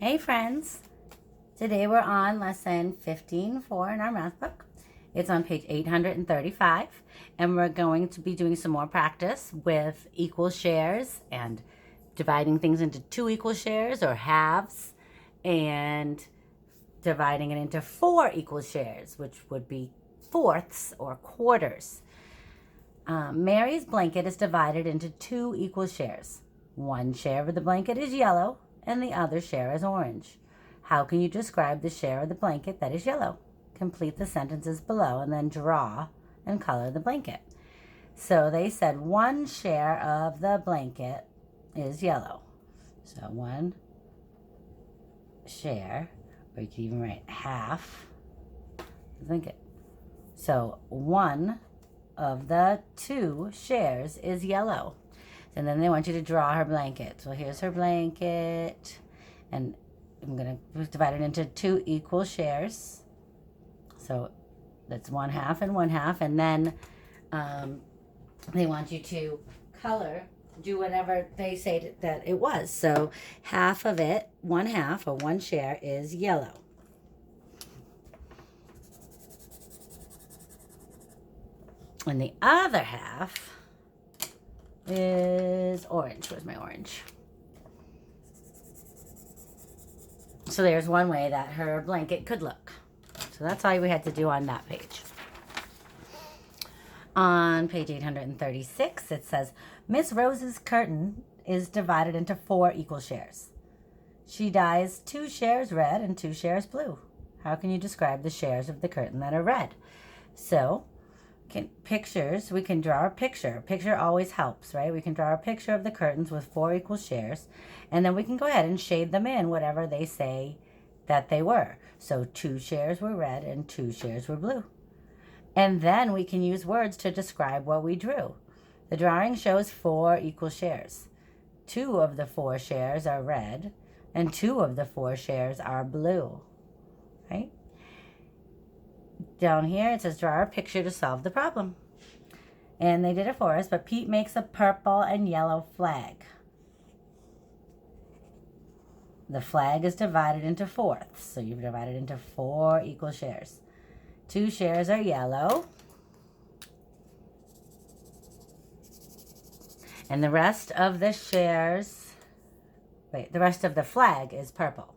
Hey friends, today we're on lesson 15.4 in our math book. It's on page 835 and we're going to be doing some more practice with equal shares and dividing things into two equal shares or halves and dividing it into four equal shares, which would be fourths or quarters. Mary's blanket is divided into two equal shares. One share of the blanket is yellow and the other share is orange. How can you describe the share of the blanket that is yellow? Complete the sentences below and then draw and color the blanket. So they said one share of the blanket is yellow. So one share, or you can even write half the blanket. So one of the two shares is yellow. And then they want you to draw her blanket. So here's her blanket. And I'm going to divide it into two equal shares. So that's 1/2 and 1/2. And then they want you to color, do whatever they say that it was. So half of it, 1/2 or one share is yellow. And the other half is orange. Where's my orange? So there's one way that her blanket could look. So that's all we had to do on that page. On page 836, it says, Miss Rose's curtain is divided into four equal shares. She dyes 2 shares red and 2 shares blue. How can you describe the shares of the curtain that are red? So, we can draw a picture. A picture always helps, right? We can draw a picture of the curtains with 4 equal shares, and then we can go ahead and shade them in whatever they say that they were. So 2 shares were red and 2 shares were blue. And then we can use words to describe what we drew. The drawing shows 4 equal shares. 2 of the 4 shares are red, and 2 of the 4 shares are blue, right? Down here it says draw a picture to solve the problem. And they did it for us, but Pete makes a purple and yellow flag. The flag is divided into fourths, so you've divided into 4 equal shares. 2 shares are yellow. And the rest of the flag is purple.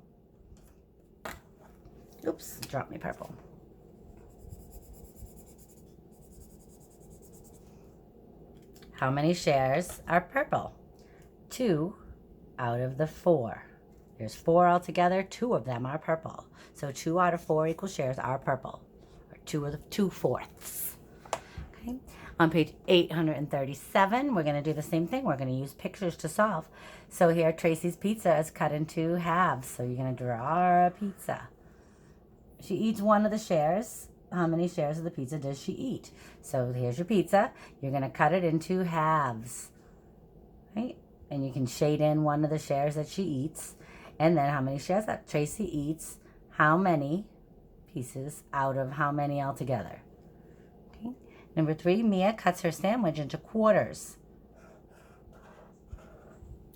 Oops, dropped me purple. How many shares are purple? 2 out of the 4. There's 4 altogether. 2 of them are purple. So 2 out of 4 equal shares are purple. Or 2 of the 2 fourths. Okay. On page 837, we're going to do the same thing. We're going to use pictures to solve. So here, Tracy's pizza is cut into halves. So you're going to draw a pizza. She eats one of the shares. How many shares of the pizza does she eat? So here's your pizza. You're going to cut it into halves. Right? And you can shade in one of the shares that she eats. And then how many shares that Tracy eats. How many pieces out of how many altogether? Okay. Number 3, Mia cuts her sandwich into quarters.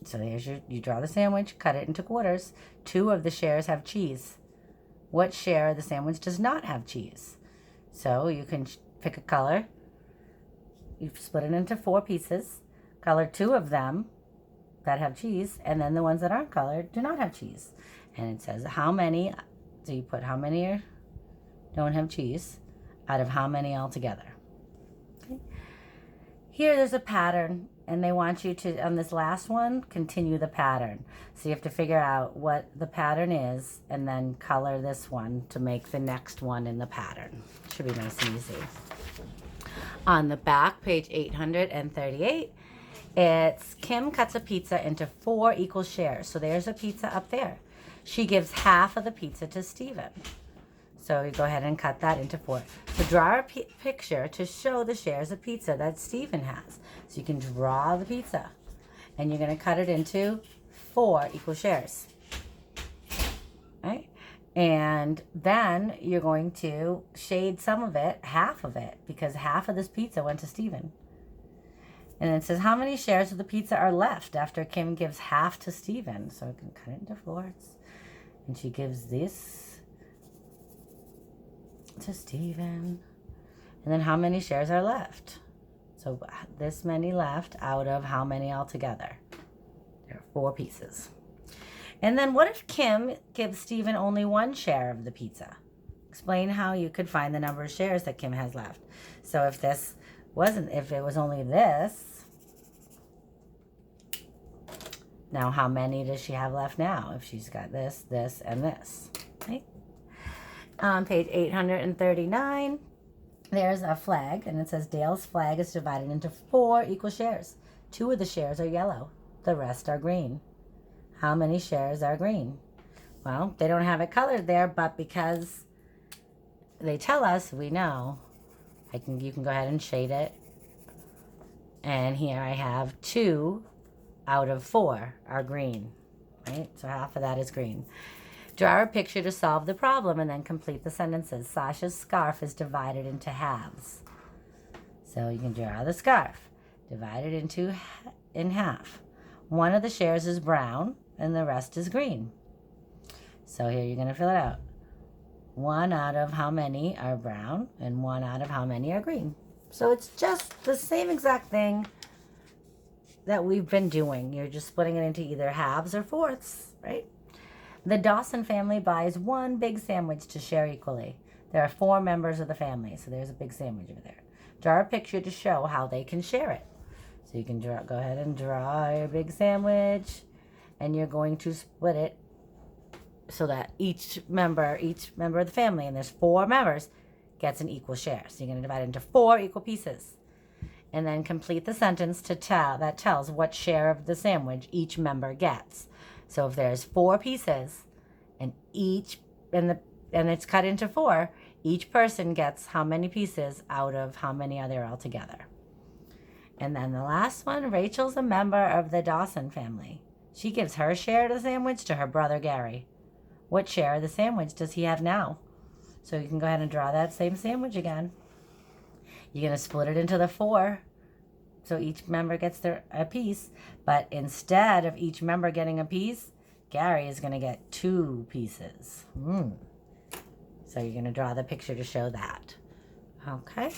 So there's you draw the sandwich, cut it into quarters. 2 of the shares have cheese. What share of the sandwich does not have cheese? So you can pick a color. You've split it into 4 pieces. Color 2 of them that have cheese, and then the ones that aren't colored do not have cheese. And it says how many, so you put how many don't have cheese out of how many altogether. Okay. Here there's a pattern, and they want you to, on this last one, continue the pattern. So you have to figure out what the pattern is and then color this one to make the next one in the pattern. Should be nice and easy. On the back, page 838, it's Kim cuts a pizza into 4 equal shares. So there's a pizza up there. She gives half of the pizza to Stephen. So you go ahead and cut that into 4. So draw a picture to show the shares of pizza that Stephen has. So you can draw the pizza. And you're going to cut it into 4 equal shares. Right? And then you're going to shade some of it, half of it, because half of this pizza went to Stephen. And it says how many shares of the pizza are left after Kim gives half to Stephen. So we can cut it into 4. And she gives this to Stephen. And then how many shares are left? So this many left out of how many altogether? There are 4 pieces. And then what if Kim gives Stephen only 1 share of the pizza? Explain how you could find the number of shares that Kim has left. So if it was only this, now how many does she have left now? If she's got this, this, and this, right? On page 839, there's a flag, and it says Dale's flag is divided into 4 equal shares. 2 of the shares are yellow. The rest are green. How many shares are green? Well, they don't have it colored there, but because they tell us, we know. You can go ahead and shade it. And here I have 2 out of 4 are green, right? So half of that is green. Draw a picture to solve the problem and then complete the sentences. Sasha's scarf is divided into halves. So you can draw the scarf divided in half. 1 of the shares is brown and the rest is green. So here you're going to fill it out. 1 out of how many are brown and 1 out of how many are green. So it's just the same exact thing that we've been doing. You're just splitting it into either halves or fourths, right? The Dawson family buys 1 big sandwich to share equally. There are 4 members of the family, so there's a big sandwich over there. Draw a picture to show how they can share it. So you can go ahead and draw your big sandwich, and you're going to split it so that each member of the family, and there's 4 members, gets an equal share. So you're going to divide it into 4 equal pieces. And then complete the sentence that tells what share of the sandwich each member gets. So if there's 4 pieces and it's cut into 4, each person gets how many pieces out of how many are there altogether. And then the last one, Rachel's a member of the Dawson family. She gives her share of the sandwich to her brother Gary. What share of the sandwich does he have now? So you can go ahead and draw that same sandwich again. You're going to split it into the 4. So each member gets a piece. But instead of each member getting a piece, Gary is going to get 2 pieces. So you're going to draw the picture to show that. Okay.